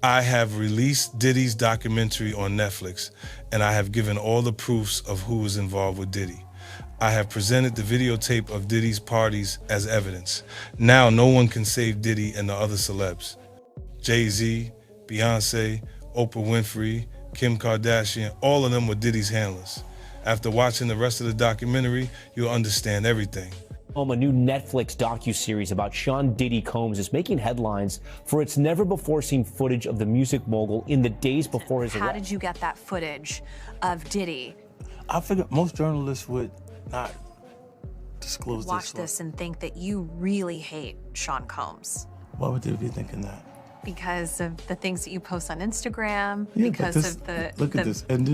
I have released Diddy's documentary on Netflix, and I have given all the proofs of who was involved with Diddy. I have presented the videotape of Diddy's parties as evidence. Now no one can save Diddy and the other celebs. Jay-Z, Beyonce, Oprah Winfrey, Kim Kardashian, all of them were Diddy's handlers. After watching the rest of the documentary, you'll understand everything. A new Netflix docuseries about Sean Diddy Combs is making headlines for its never-before-seen footage of the music mogul in the days before his arrest. How did you get that footage of Diddy? I figured most journalists would not disclose Watch this and think that you really hate Sean Combs. Why would they be thinking that? Because of the things that you post on Instagram, Yeah, because this, of the... Look at this, and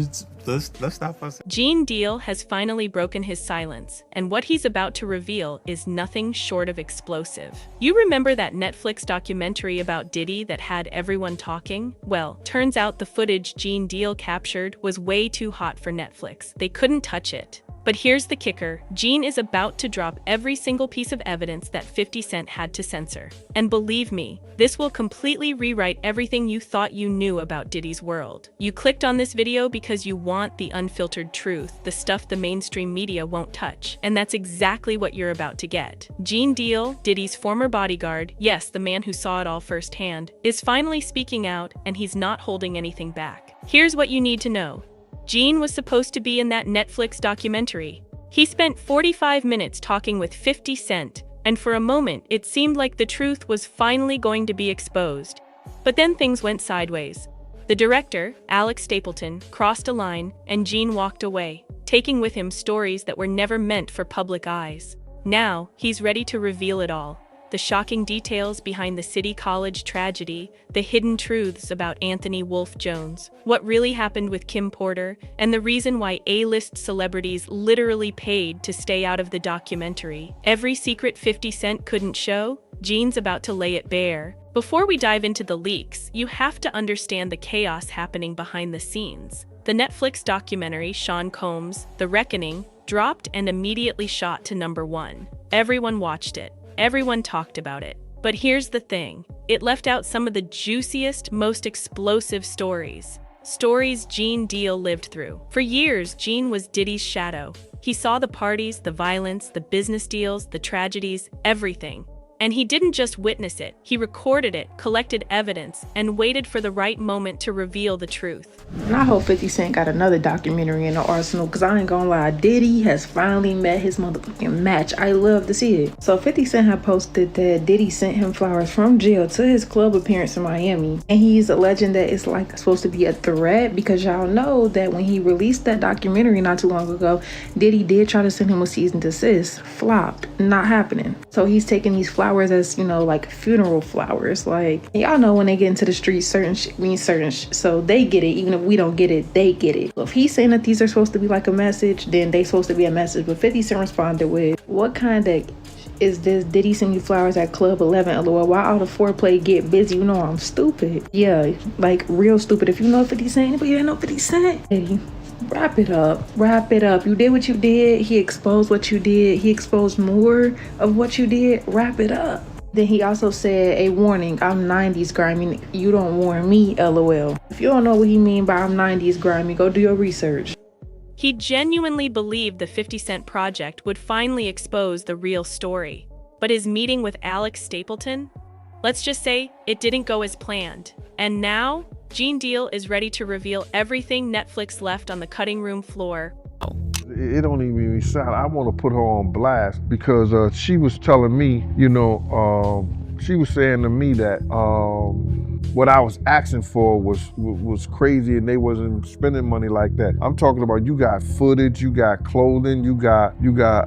let's stop us. Gene Deal has finally broken his silence, and what he's about to reveal is nothing short of explosive. You remember that Netflix documentary about Diddy that had everyone talking? Well, turns out the footage Gene Deal captured was way too hot for Netflix. They couldn't touch it. But here's the kicker, Gene is about to drop every single piece of evidence that 50 Cent had to censor. And believe me, this will completely rewrite everything you thought you knew about Diddy's world. You clicked on this video because you want the unfiltered truth, the stuff the mainstream media won't touch. And that's exactly what you're about to get. Gene Deal, Diddy's former bodyguard, yes, the man who saw it all firsthand, is finally speaking out, and he's not holding anything back. Here's what you need to know. Gene was supposed to be in that Netflix documentary. He spent 45 minutes talking with 50 Cent, and for a moment it seemed like the truth was finally going to be exposed. But then things went sideways. The director, Alex Stapleton, crossed a line, and Gene walked away, taking with him stories that were never meant for public eyes. Now, he's ready to reveal it all. The shocking details behind the City College tragedy, the hidden truths about Anthony Wolf Jones, what really happened with Kim Porter, and the reason why A-list celebrities literally paid to stay out of the documentary. Every secret 50 Cent couldn't show, Gene's about to lay it bare. Before we dive into the leaks, you have to understand the chaos happening behind the scenes. The Netflix documentary, Sean Combs, The Reckoning, dropped and immediately shot to #1. Everyone watched it. Everyone talked about it. But here's the thing. It left out some of the juiciest, most explosive stories. Stories Gene Deal lived through. For years, Gene was Diddy's shadow. He saw the parties, the violence, the business deals, the tragedies, everything. And he didn't just witness it, he recorded it, collected evidence, and waited for the right moment to reveal the truth. And I hope 50 Cent got another documentary in the arsenal, because I ain't gonna lie, Diddy has finally met his motherfucking match. I love to see it. So 50 Cent had posted that Diddy sent him flowers from jail to his club appearance in Miami. And he's alleging that it's like supposed to be a threat, because y'all know that when he released that documentary not too long ago, Diddy did try to send him a cease and desist. Flopped. Not happening. So he's taking these flowers as, you know, like funeral flowers. Like, y'all know when they get into the streets, certain shit means certain so they get it. Even if we don't get it, they get it. So if he's saying that these are supposed to be like a message, then they supposed to be a message. But 50 Cent responded with, what kind of is this? Diddy send you flowers at Club 11? LOL. Why all the foreplay get busy? You know I'm stupid. Yeah, like real stupid. If you know 50 Cent, anybody that know 50 Cent? Hey, wrap it up. Wrap it up. You did what you did. He exposed what you did. He exposed more of what you did. Wrap it up. Then he also said, a warning, I'm 90s grimy. You don't warn me, LOL. If you don't know what he mean by I'm 90s grimy, go do your research. He genuinely believed the 50 Cent project would finally expose the real story. But his meeting with Alex Stapleton? Let's just say it didn't go as planned. And now, Gene Deal is ready to reveal everything Netflix left on the cutting room floor. It don't even make me sound. I want to put her on blast because she was telling me, she was saying to me that what I was asking for was crazy and they wasn't spending money like that. I'm talking about you got footage, you got clothing, you got,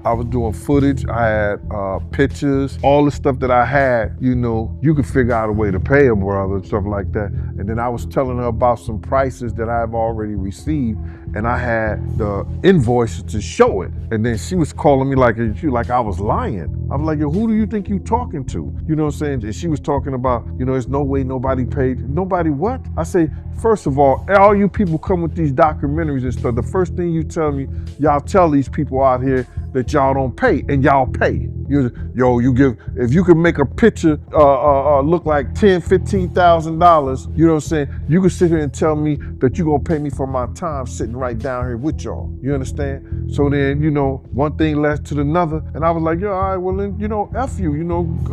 I was doing footage, I had pictures, all the stuff that I had, you could figure out a way to pay a brother and stuff like that. And then I was telling her about some prices that I've already received and I had the invoices to show it. And then she was calling me like I was lying. I was like, yo, who do you think you talking to? You know what I'm saying? And she was talking about, there's no way nobody paid. Nobody what? I say, first of all you people come with these documentaries and stuff, the first thing you tell me, y'all tell these people out here that y'all don't pay, and y'all pay. If you can make a picture look like $10,000-$15,000, you know what I'm saying? You can sit here and tell me that you're gonna pay me for my time sitting right down here with y'all. You understand? So then, one thing led to another, and I was like, all right, well then, F you.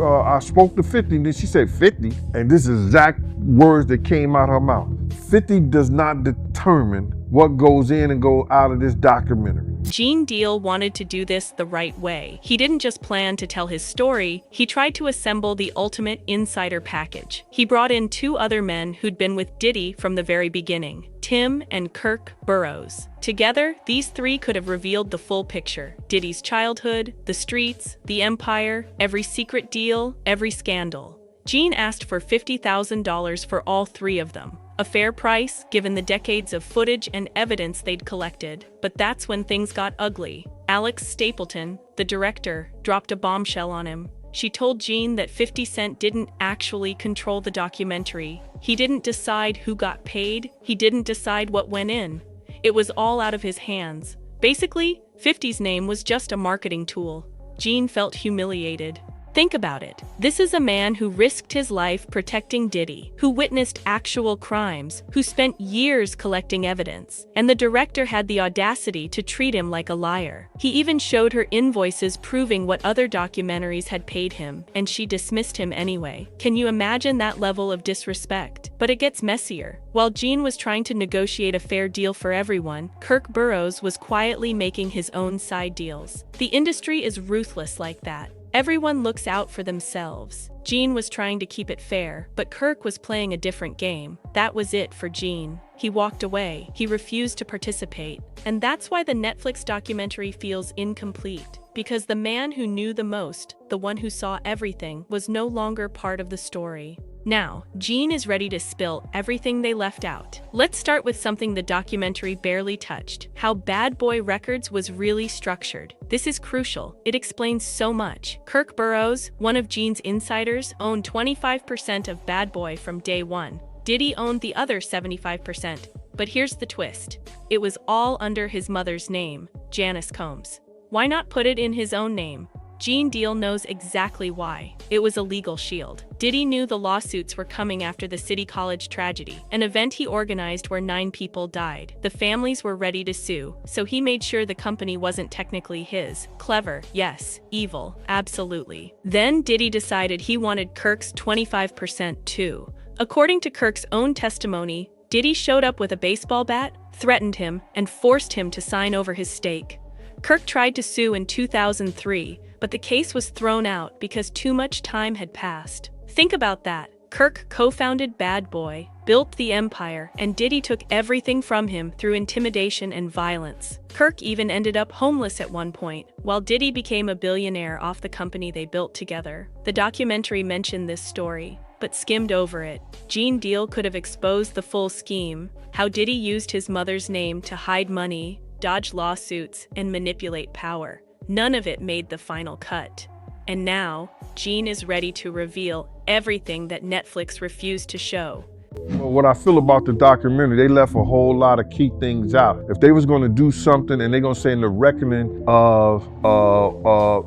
I spoke to 50, and then she said 50, and this is exact words that came out her mouth. 50 does not determine what goes in and go out of this documentary. Gene Deal wanted to do this the right way. He didn't just plan to tell his story, he tried to assemble the ultimate insider package. He brought in 2 other men who'd been with Diddy from the very beginning, Tim and Kirk Burroughs. Together, these 3 could have revealed the full picture: Diddy's childhood, the streets, the empire, every secret deal, every scandal. Gene asked for $50,000 for all 3 of them. A fair price, given the decades of footage and evidence they'd collected. But that's when things got ugly. Alex Stapleton, the director, dropped a bombshell on him. She told Gene that 50 Cent didn't actually control the documentary. He didn't decide who got paid. He didn't decide what went in. It was all out of his hands. Basically, 50's name was just a marketing tool. Gene felt humiliated. Think about it. This is a man who risked his life protecting Diddy, who witnessed actual crimes, who spent years collecting evidence, and the director had the audacity to treat him like a liar. He even showed her invoices proving what other documentaries had paid him, and she dismissed him anyway. Can you imagine that level of disrespect? But it gets messier. While Gene was trying to negotiate a fair deal for everyone, Kirk Burroughs was quietly making his own side deals. The industry is ruthless like that. Everyone looks out for themselves. Gene was trying to keep it fair, but Kirk was playing a different game. That was it for Gene. He walked away. He refused to participate. And that's why the Netflix documentary feels incomplete. Because the man who knew the most, the one who saw everything, was no longer part of the story. Now, Gene is ready to spill everything they left out. Let's start with something the documentary barely touched: how Bad Boy Records was really structured. This is crucial. It explains so much. Kirk Burroughs, one of Gene's insiders, owned 25% of Bad Boy from day one. Diddy owned the other 75%. But here's the twist. It was all under his mother's name, Janice Combs. Why not put it in his own name? Gene Deal knows exactly why. It was a legal shield. Diddy knew the lawsuits were coming after the City College tragedy, an event he organized where 9 people died. The families were ready to sue, so he made sure the company wasn't technically his. Clever, yes. Evil, absolutely. Then Diddy decided he wanted Kirk's 25% too. According to Kirk's own testimony, Diddy showed up with a baseball bat, threatened him, and forced him to sign over his stake. Kirk tried to sue in 2003, but the case was thrown out because too much time had passed. Think about that. Kirk co-founded Bad Boy, built the empire, and Diddy took everything from him through intimidation and violence. Kirk even ended up homeless at one point, while Diddy became a billionaire off the company they built together. The documentary mentioned this story, but skimmed over it. Gene Deal could have exposed the full scheme: how Diddy used his mother's name to hide money, dodge lawsuits, and manipulate power. None of it made the final cut. And now, Gene is ready to reveal everything that Netflix refused to show. Well, what I feel about the documentary, they left a whole lot of key things out. If they was going to do something and they're going to say in the reckoning of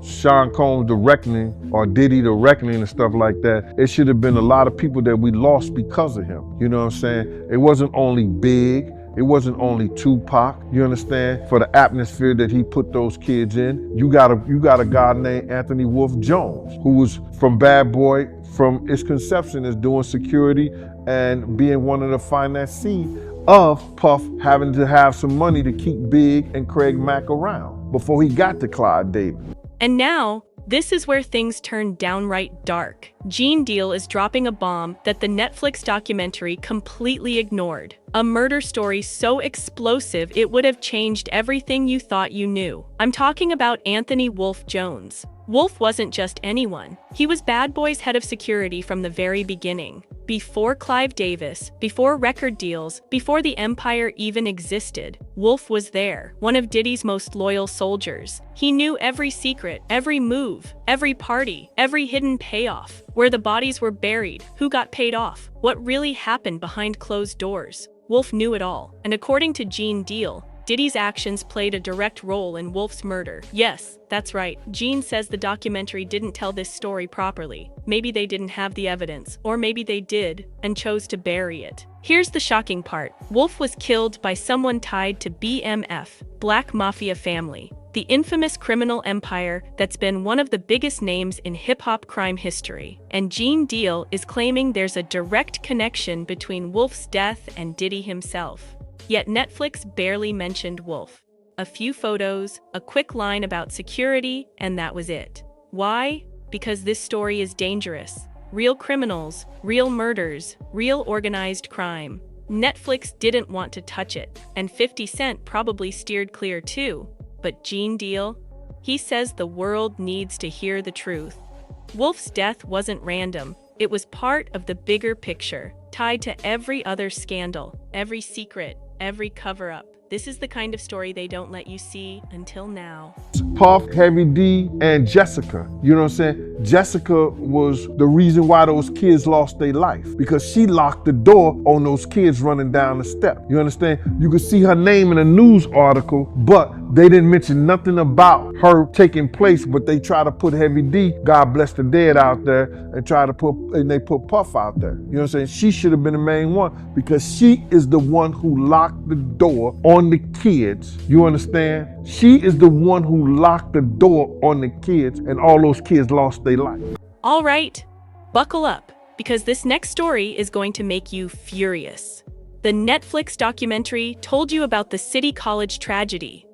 Sean Combs, the reckoning, or Diddy, the reckoning and stuff like that, it should have been a lot of people that we lost because of him. You know what I'm saying? It wasn't only Big. It wasn't only Tupac, you understand? For the atmosphere that he put those kids in. You got a guy named Anthony Wolf Jones, who was from Bad Boy from its conception as doing security and being one of the financiers of Puff having to have some money to keep Big and Craig Mack around before he got to Clyde Davis. And now, this is where things turn downright dark. Gene Deal is dropping a bomb that the Netflix documentary completely ignored. A murder story so explosive it would have changed everything you thought you knew. I'm talking about Anthony Wolf Jones. Wolf wasn't just anyone. He was Bad Boy's head of security from the very beginning. Before Clive Davis, before record deals, before the empire even existed, Wolf was there, one of Diddy's most loyal soldiers. He knew every secret, every move, every party, every hidden payoff, where the bodies were buried, who got paid off, what really happened behind closed doors. Wolf knew it all, and according to Gene Deal, Diddy's actions played a direct role in Wolf's murder. Yes, that's right. Gene says the documentary didn't tell this story properly. Maybe they didn't have the evidence, or maybe they did and chose to bury it. Here's the shocking part. Wolf was killed by someone tied to BMF, Black Mafia family, the infamous criminal empire that's been one of the biggest names in hip-hop crime history. And Gene Deal is claiming there's a direct connection between Wolf's death and Diddy himself. Yet Netflix barely mentioned Wolf. A few photos, a quick line about security, and that was it. Why? Because this story is dangerous. Real criminals, real murders, real organized crime. Netflix didn't want to touch it, and 50 Cent probably steered clear too. But Gene Deal? He says the world needs to hear the truth. Wolf's death wasn't random. It was part of the bigger picture, tied to every other scandal, every secret, every cover-up. This is the kind of story they don't let you see until now. Puff, Heavy D, and Jessica. You know what I'm saying? Jessica was the reason why those kids lost their life, because she locked the door on those kids running down the step. You understand? You could see her name in a news article, but they didn't mention nothing about her taking place, but they try to put Heavy D, God bless the dead, out there, and they put Puff out there. You know what I'm saying? She should have been the main one, because she is the one who locked the door on the kids. You understand? She is the one who locked the door on the kids, and all those kids lost their life. All right, buckle up, because this next story is going to make you furious. The Netflix documentary told you about the City College tragedy,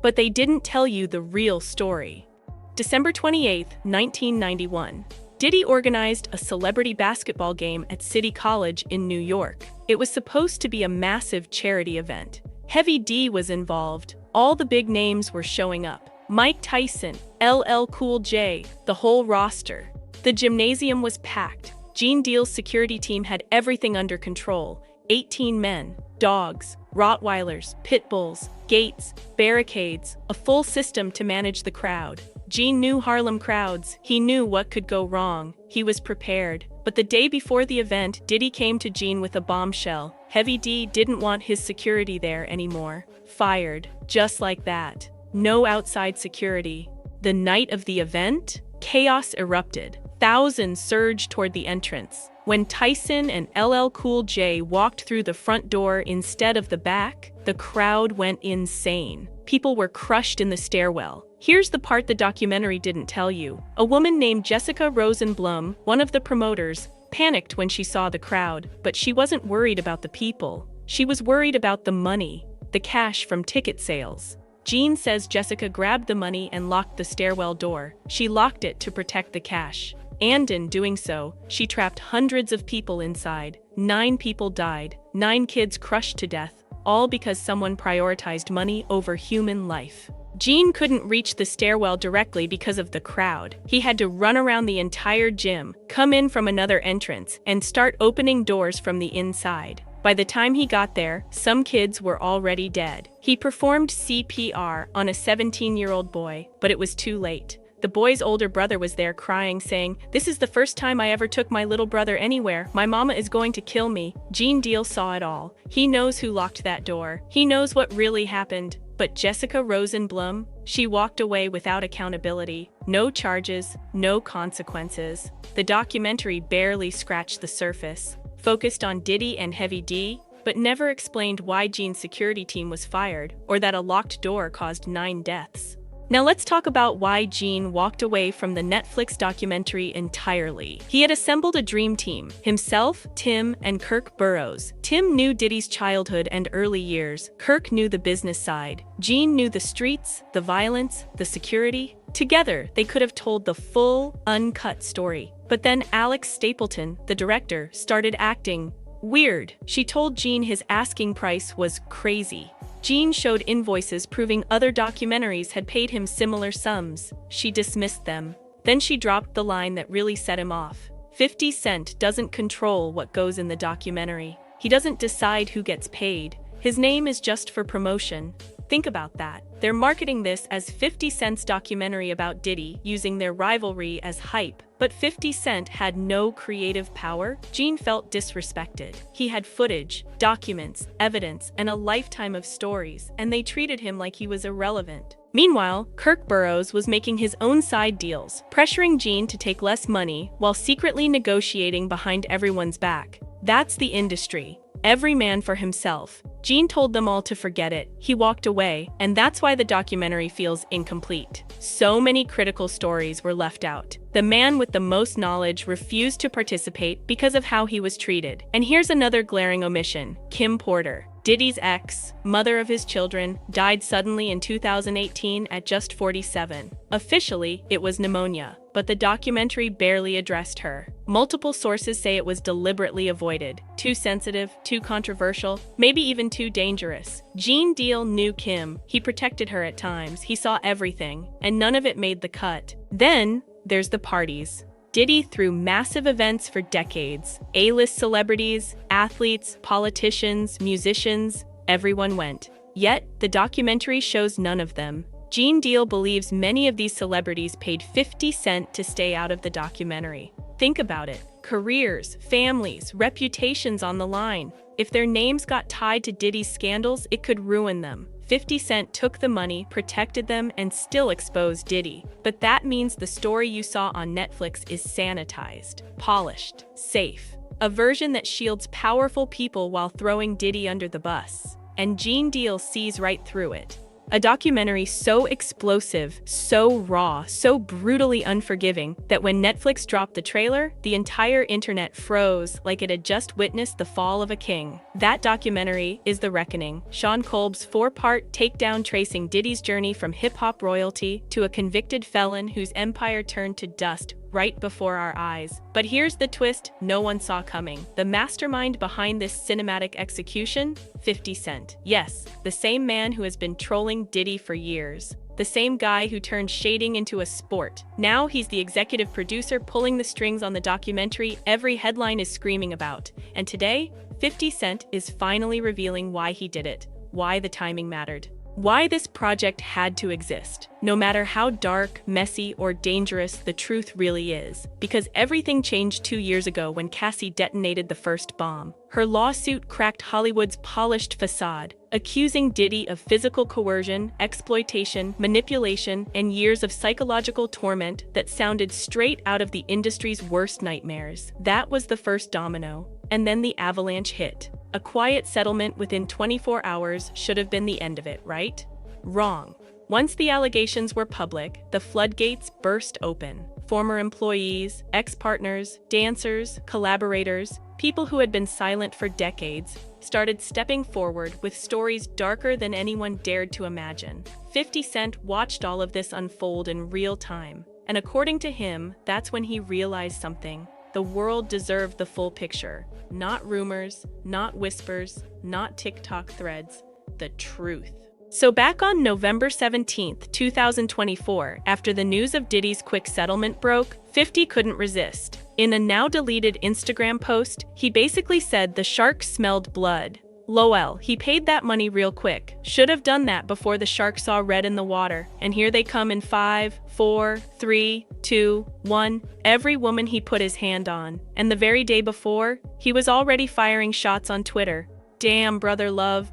but they didn't tell you the real story. December 28, 1991. Diddy organized a celebrity basketball game at City College in New York. It was supposed to be a massive charity event. Heavy D was involved. All the big names were showing up. Mike Tyson, LL Cool J, the whole roster. The gymnasium was packed. Gene Deal's security team had everything under control. 18 men, dogs, Rottweilers, pit bulls, gates, barricades, a full system to manage the crowd. Gene knew Harlem crowds. He knew what could go wrong. He was prepared. But the day before the event, Diddy came to Gene with a bombshell. Heavy D didn't want his security there anymore. Fired. Just like that. No outside security. The night of the event, chaos erupted. Thousands surged toward the entrance. When Tyson and LL Cool J walked through the front door instead of the back, the crowd went insane. People were crushed in the stairwell. Here's the part the documentary didn't tell you. A woman named Jessica Rosenblum, one of the promoters, panicked when she saw the crowd, but she wasn't worried about the people. She was worried about the money, the cash from ticket sales. Gene says Jessica grabbed the money and locked the stairwell door. She locked it to protect the cash. And in doing so, she trapped hundreds of people inside. 9 people died, 9 kids crushed to death, all because someone prioritized money over human life. Gene couldn't reach the stairwell directly because of the crowd. He had to run around the entire gym, come in from another entrance, and start opening doors from the inside. By the time he got there, some kids were already dead. He performed CPR on a 17-year-old boy, but it was too late. The boy's older brother was there crying, saying, "This is the first time I ever took my little brother anywhere. My mama is going to kill me." Gene Deal saw it all. He knows who locked that door. He knows what really happened. But Jessica Rosenblum, she walked away without accountability. No charges, no consequences. The documentary barely scratched the surface, focused on Diddy and Heavy D, but never explained why Gene's security team was fired or that a locked door caused 9 deaths. Now let's talk about why Gene walked away from the Netflix documentary entirely. He had assembled a dream team: himself, Tim, and Kirk Burrows. Tim knew Diddy's childhood and early years. Kirk knew the business side. Gene knew the streets, the violence, the security. Together, they could have told the full, uncut story. But then Alex Stapleton, the director, started acting weird. She told Gene his asking price was crazy. Gene showed invoices proving other documentaries had paid him similar sums. She dismissed them. Then she dropped the line that really set him off. 50 Cent doesn't control what goes in the documentary. He doesn't decide who gets paid. His name is just for promotion. Think about that. They're marketing this as 50 Cent's documentary about Diddy, using their rivalry as hype. But 50 Cent had no creative power. Gene felt disrespected. He had footage, documents, evidence, and a lifetime of stories, and they treated him like he was irrelevant. Meanwhile, Kirk Burroughs was making his own side deals, pressuring Gene to take less money while secretly negotiating behind everyone's back. That's the industry. Every man for himself. Gene told them all to forget it. He walked away, and that's why the documentary feels incomplete. So many critical stories were left out. The man with the most knowledge refused to participate because of how he was treated. And here's another glaring omission: Kim Porter, Diddy's ex, mother of his children, died suddenly in 2018 at just 47. Officially, it was pneumonia, but the documentary barely addressed her. Multiple sources say it was deliberately avoided. Too sensitive, too controversial, maybe even too dangerous. Gene Deal knew Kim. He protected her at times. He saw everything, and none of it made the cut. Then, there's the parties. Diddy threw massive events for decades. A-list celebrities, athletes, politicians, musicians, everyone went. Yet, the documentary shows none of them. Gene Deal believes many of these celebrities paid 50 Cent to stay out of the documentary. Think about it. Careers, families, reputations on the line. If their names got tied to Diddy's scandals, it could ruin them. 50 Cent took the money, protected them, and still exposed Diddy. But that means the story you saw on Netflix is sanitized, polished, safe. A version that shields powerful people while throwing Diddy under the bus. And Gene Deal sees right through it. A documentary so explosive, so raw, so brutally unforgiving that when Netflix dropped the trailer, the entire internet froze like it had just witnessed the fall of a king. That documentary is The Reckoning, Sean Kolb's 4-part takedown tracing Diddy's journey from hip-hop royalty to a convicted felon whose empire turned to dust right before our eyes. But here's the twist no one saw coming. The mastermind behind this cinematic execution? 50 Cent. Yes, the same man who has been trolling Diddy for years. The same guy who turned shading into a sport. Now he's the executive producer pulling the strings on the documentary every headline is screaming about. And today, 50 Cent is finally revealing why he did it, why the timing mattered. Why this project had to exist. No matter how dark, messy, or dangerous the truth really is. Because everything changed 2 years ago when Cassie detonated the first bomb. Her lawsuit cracked Hollywood's polished facade, accusing Diddy of physical coercion, exploitation, manipulation, and years of psychological torment that sounded straight out of the industry's worst nightmares. That was the first domino. And then the avalanche hit. A quiet settlement within 24 hours should have been the end of it, right? Wrong. Once the allegations were public, the floodgates burst open. Former employees, ex-partners, dancers, collaborators, people who had been silent for decades, started stepping forward with stories darker than anyone dared to imagine. 50 Cent watched all of this unfold in real time. And according to him, that's when he realized something. The world deserved the full picture. Not rumors, not whispers, not TikTok threads. The truth. So back on November 17th, 2024, after the news of Diddy's quick settlement broke, 50 couldn't resist. In a now-deleted Instagram post, he basically said the shark smelled blood. LOL, he paid that money real quick. Should have done that before the shark saw red in the water. And here they come in 5, 4, 3, 2, 1. Every woman he put his hand on. And the very day before, he was already firing shots on Twitter. Damn, brother love,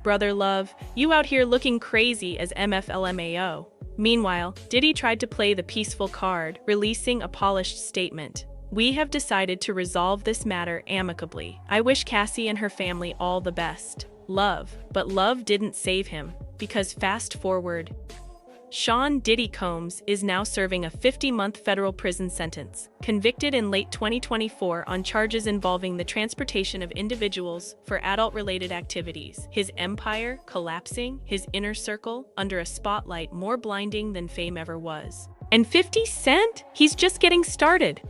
you out here looking crazy as MFLMAO. Meanwhile, Diddy tried to play the peaceful card, releasing a polished statement. We have decided to resolve this matter amicably. I wish Cassie and her family all the best. Love. But love didn't save him. Because fast forward, Sean Diddy Combs is now serving a 50-month federal prison sentence, convicted in late 2024 on charges involving the transportation of individuals for adult-related activities. His empire collapsing, his inner circle under a spotlight more blinding than fame ever was. And 50 Cent? He's just getting started.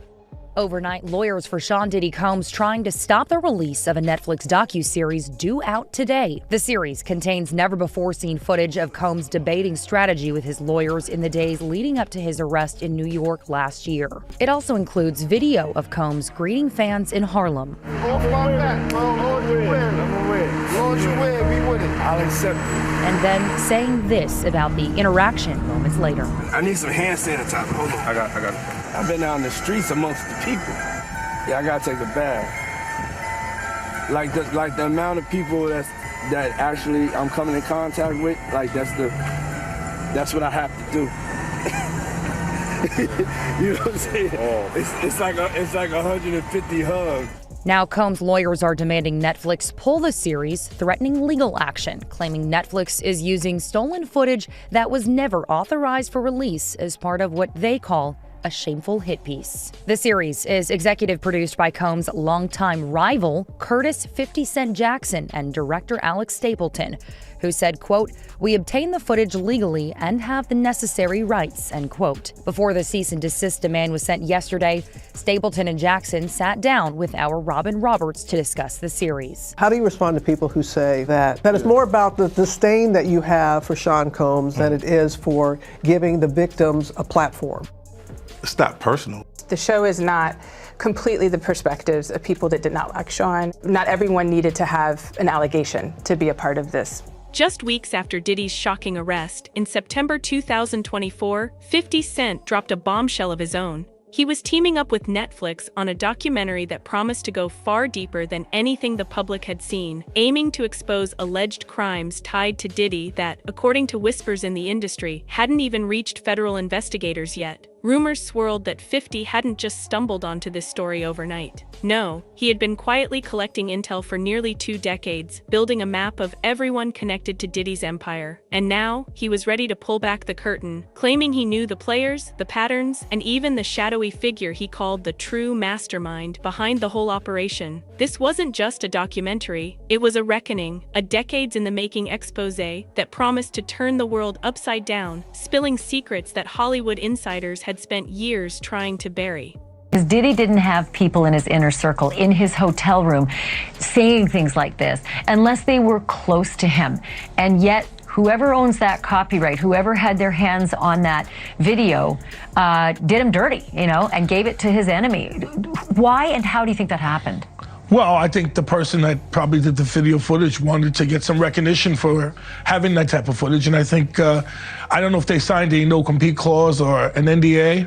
Overnight, lawyers for Sean Diddy Combs trying to stop the release of a Netflix docuseries due out today. The series contains never-before-seen footage of Combs debating strategy with his lawyers in the days leading up to his arrest in New York last year. It also includes video of Combs greeting fans in Harlem. I'll accept it. And then saying this about the interaction moments later. I need some hand sanitizer. Hold on. I got it. I've been out in the streets amongst the people. Yeah, I gotta take a bath. Like the amount of people that actually I'm coming in contact with, like that's what I have to do. You know what I'm saying? It's like 150 hugs. Now, Combs' lawyers are demanding Netflix pull the series, threatening legal action, claiming Netflix is using stolen footage that was never authorized for release as part of what they call a shameful hit piece. The series is executive produced by Combs' longtime rival, Curtis 50 Cent Jackson, and director Alex Stapleton, who said, quote, "We obtained the footage legally and have the necessary rights," end quote. Before the cease and desist demand was sent yesterday, Stapleton and Jackson sat down with our Robin Roberts to discuss the series. How do you respond to people who say that it's more about the disdain that you have for Sean Combs than it is for giving the victims a platform? It's not personal. The show is not completely the perspectives of people that did not like Sean. Not everyone needed to have an allegation to be a part of this. Just weeks after Diddy's shocking arrest, in September 2024, 50 Cent dropped a bombshell of his own. He was teaming up with Netflix on a documentary that promised to go far deeper than anything the public had seen, aiming to expose alleged crimes tied to Diddy that, according to whispers in the industry, hadn't even reached federal investigators yet. Rumors swirled that 50 hadn't just stumbled onto this story overnight. No, he had been quietly collecting intel for nearly 2 decades, building a map of everyone connected to Diddy's empire. And now, he was ready to pull back the curtain, claiming he knew the players, the patterns, and even the shadowy figure he called the true mastermind behind the whole operation. This wasn't just a documentary, it was a reckoning, a decades-in-the-making expose that promised to turn the world upside down, spilling secrets that Hollywood insiders had spent years trying to bury. Because Diddy didn't have people in his inner circle, in his hotel room, saying things like this, unless they were close to him. And yet, whoever owns that copyright, whoever had their hands on that video, did him dirty, and gave it to his enemy. Why and how do you think that happened? Well, I think the person that probably did the video footage wanted to get some recognition for having that type of footage. And I think, I don't know if they signed a no-compete clause or an NDA,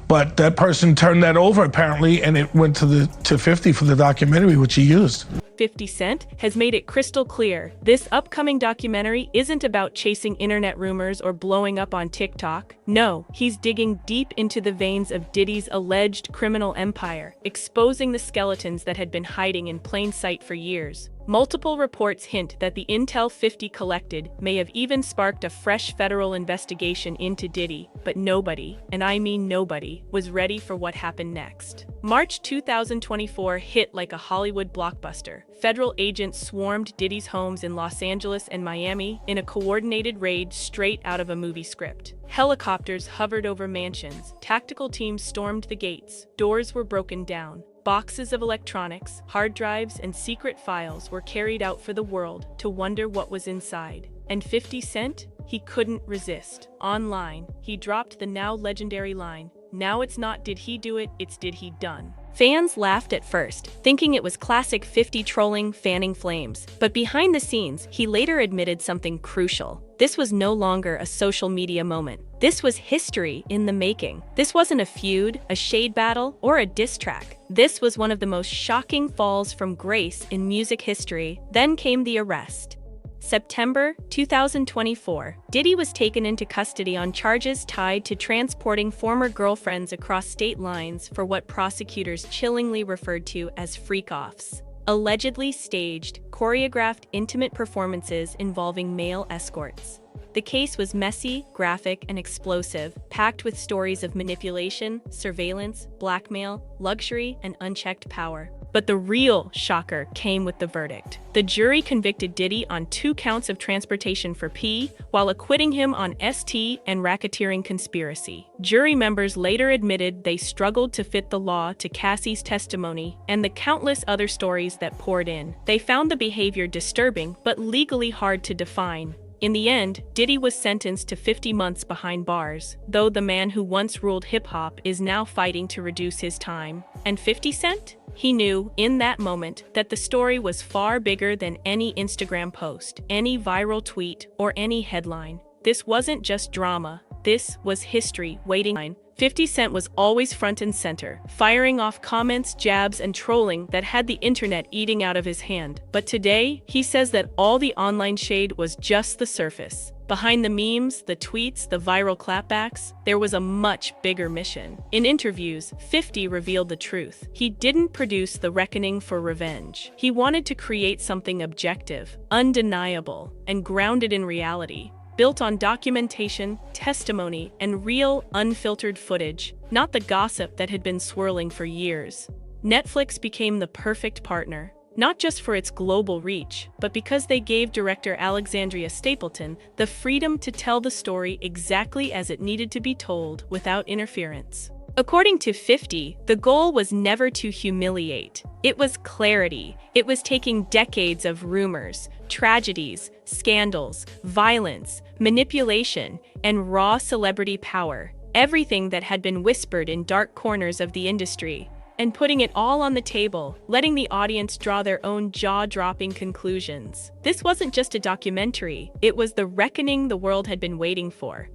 but that person turned that over apparently, and it went to 50 for the documentary, which he used. 50 Cent has made it crystal clear this upcoming documentary isn't about chasing internet rumors or blowing up on TikTok. No, he's digging deep into the veins of Diddy's alleged criminal empire, exposing the skeletons that had been hiding in plain sight for years. Multiple reports hint that the intel 50 collected may have even sparked a fresh federal investigation into Diddy, but nobody, and I mean nobody, was ready for what happened next. March 2024 hit like a Hollywood blockbuster. Federal agents swarmed Diddy's homes in Los Angeles and Miami in a coordinated raid straight out of a movie script. Helicopters hovered over mansions, tactical teams stormed the gates, doors were broken down. Boxes of electronics, hard drives, and secret files were carried out for the world to wonder what was inside. And 50 Cent? He couldn't resist. Online, he dropped the now legendary line, "Now it's not did he do it, it's did he done." Fans laughed at first, thinking it was classic 50 trolling, fanning flames. But behind the scenes, he later admitted something crucial. This was no longer a social media moment. This was history in the making. This wasn't a feud, a shade battle, or a diss track. This was one of the most shocking falls from grace in music history. Then came the arrest. September 2024, Diddy was taken into custody on charges tied to transporting former girlfriends across state lines for what prosecutors chillingly referred to as freak-offs. Allegedly staged, choreographed intimate performances involving male escorts. The case was messy, graphic, and explosive, packed with stories of manipulation, surveillance, blackmail, luxury, and unchecked power. But the real shocker came with the verdict. The jury convicted Diddy on 2 counts of transportation for P, while acquitting him on ST and racketeering conspiracy. Jury members later admitted they struggled to fit the law to Cassie's testimony and the countless other stories that poured in. They found the behavior disturbing, but legally hard to define. In the end, Diddy was sentenced to 50 months behind bars, though the man who once ruled hip-hop is now fighting to reduce his time. And 50 Cent? He knew, in that moment, that the story was far bigger than any Instagram post, any viral tweet, or any headline. This wasn't just drama. This was history waiting. 50 Cent was always front and center, firing off comments, jabs, and trolling that had the internet eating out of his hand. But today, he says that all the online shade was just the surface. Behind the memes, the tweets, the viral clapbacks, there was a much bigger mission. In interviews, 50 revealed the truth. He didn't produce The Reckoning for revenge. He wanted to create something objective, undeniable, and grounded in reality, built on documentation, testimony, and real, unfiltered footage, not the gossip that had been swirling for years. Netflix became the perfect partner, not just for its global reach, but because they gave director Alexandria Stapleton the freedom to tell the story exactly as it needed to be told without interference. According to 50, the goal was never to humiliate. It was clarity. It was taking decades of rumors, tragedies, scandals, violence, manipulation, and raw celebrity power, everything that had been whispered in dark corners of the industry, and putting it all on the table, letting the audience draw their own jaw-dropping conclusions. This wasn't just a documentary, it was the reckoning the world had been waiting for.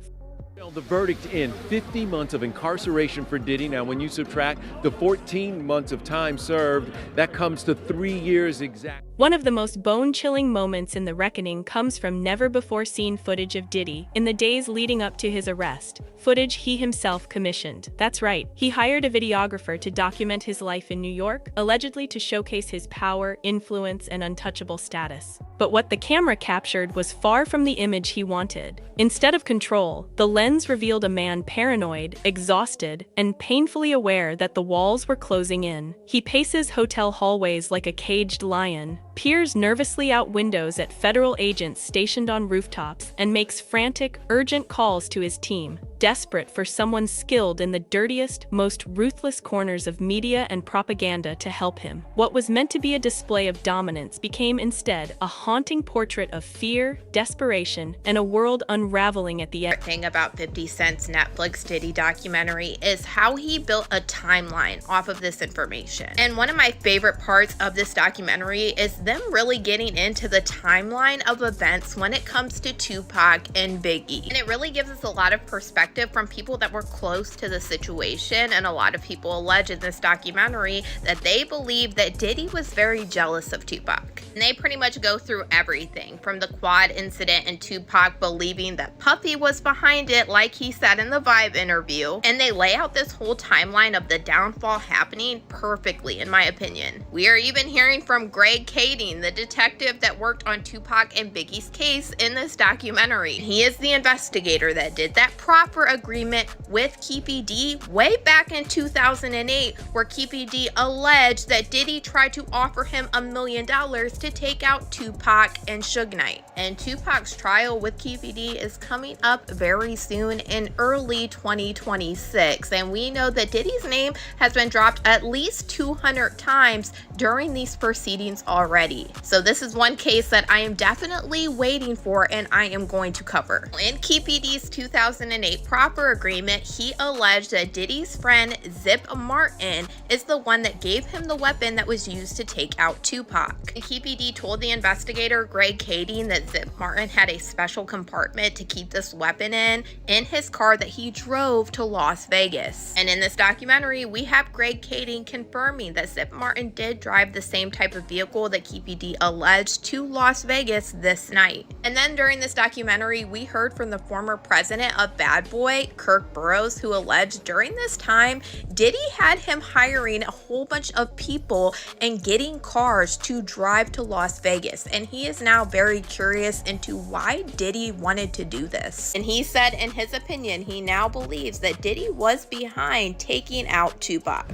The verdict in 50 months of incarceration for Diddy. Now, when you subtract the 14 months of time served, that comes to 3 years exactly. One of the most bone-chilling moments in The Reckoning comes from never-before-seen footage of Diddy in the days leading up to his arrest, footage he himself commissioned. That's right, he hired a videographer to document his life in New York, allegedly to showcase his power, influence, and untouchable status. But what the camera captured was far from the image he wanted. Instead of control, the lens revealed a man paranoid, exhausted, and painfully aware that the walls were closing in. He paces hotel hallways like a caged lion, peers nervously out windows at federal agents stationed on rooftops, and makes frantic, urgent calls to his team, desperate for someone skilled in the dirtiest, most ruthless corners of media and propaganda to help him. What was meant to be a display of dominance became instead a haunting portrait of fear, desperation, and a world unraveling at the end. The thing about 50 Cent's Netflix Diddy documentary is how he built a timeline off of this information. And one of my favorite parts of this documentary is them really getting into the timeline of events when it comes to Tupac and Biggie. And it really gives us a lot of perspective from people that were close to the situation, and a lot of people allege in this documentary that they believe that Diddy was very jealous of Tupac. And they pretty much go through everything from the quad incident and Tupac believing that Puffy was behind it, like he said in the Vibe interview, and they lay out this whole timeline of the downfall happening perfectly, in my opinion. We are even hearing from Greg Kading, the detective that worked on Tupac and Biggie's case in this documentary. He is the investigator that did that proper agreement with Keefe D way back in 2008, where Keefe D alleged that Diddy tried to offer him $1 million to take out Tupac and Suge Knight. And Tupac's trial with Keefe D is coming up very soon in early 2026, and we know that Diddy's name has been dropped at least 200 times during these proceedings already. So this is one case that I am definitely waiting for and I am going to cover. In Keefe D's 2008 proper agreement, he alleged that Diddy's friend Zip Martin is the one that gave him the weapon that was used to take out Tupac. And Keefe D told the investigator Greg Kading that Zip Martin had a special compartment to keep this weapon in his car that he drove to Las Vegas. And in this documentary, we have Greg Kading confirming that Zip Martin did drive the same type of vehicle that Keefe D alleged to Las Vegas this night. And then during this documentary, we heard from the former president of Bad Boy, Kirk Burroughs, who alleged during this time, Diddy had him hiring a whole bunch of people and getting cars to drive to Las Vegas. And he is now very curious into why Diddy wanted to do this. And he said in his opinion, he now believes that Diddy was behind taking out Tupac.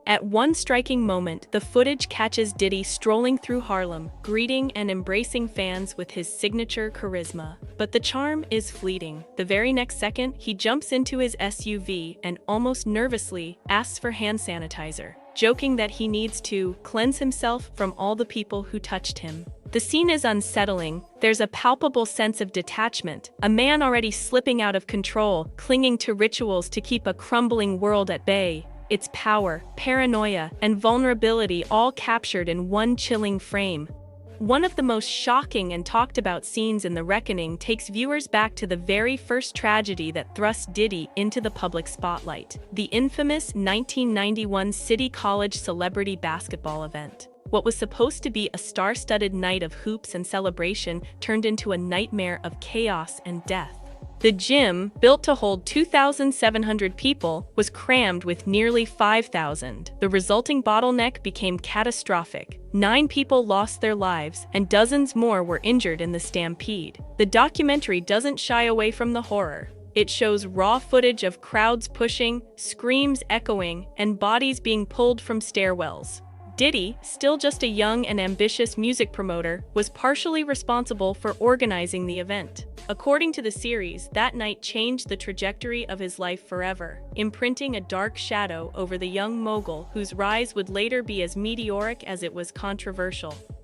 At one striking moment, the footage catches Diddy strolling through Harlem, greeting and embracing fans with his signature charisma. But the charm is fleeting. The very next second, he jumps into his SUV and almost nervously asks for hand sanitizer, joking that he needs to cleanse himself from all the people who touched him. The scene is unsettling. There's a palpable sense of detachment, a man already slipping out of control, clinging to rituals to keep a crumbling world at bay. Its power, paranoia, and vulnerability all captured in one chilling frame. One of the most shocking and talked about scenes in The Reckoning takes viewers back to the very first tragedy that thrust Diddy into the public spotlight, the infamous 1991 City College celebrity basketball event. What was supposed to be a star-studded night of hoops and celebration turned into a nightmare of chaos and death. The gym, built to hold 2,700 people, was crammed with nearly 5,000. The resulting bottleneck became catastrophic. 9 people lost their lives, and dozens more were injured in the stampede. The documentary doesn't shy away from the horror. It shows raw footage of crowds pushing, screams echoing, and bodies being pulled from stairwells. Diddy, still just a young and ambitious music promoter, was partially responsible for organizing the event. According to the series, that night changed the trajectory of his life forever, imprinting a dark shadow over the young mogul whose rise would later be as meteoric as it was controversial.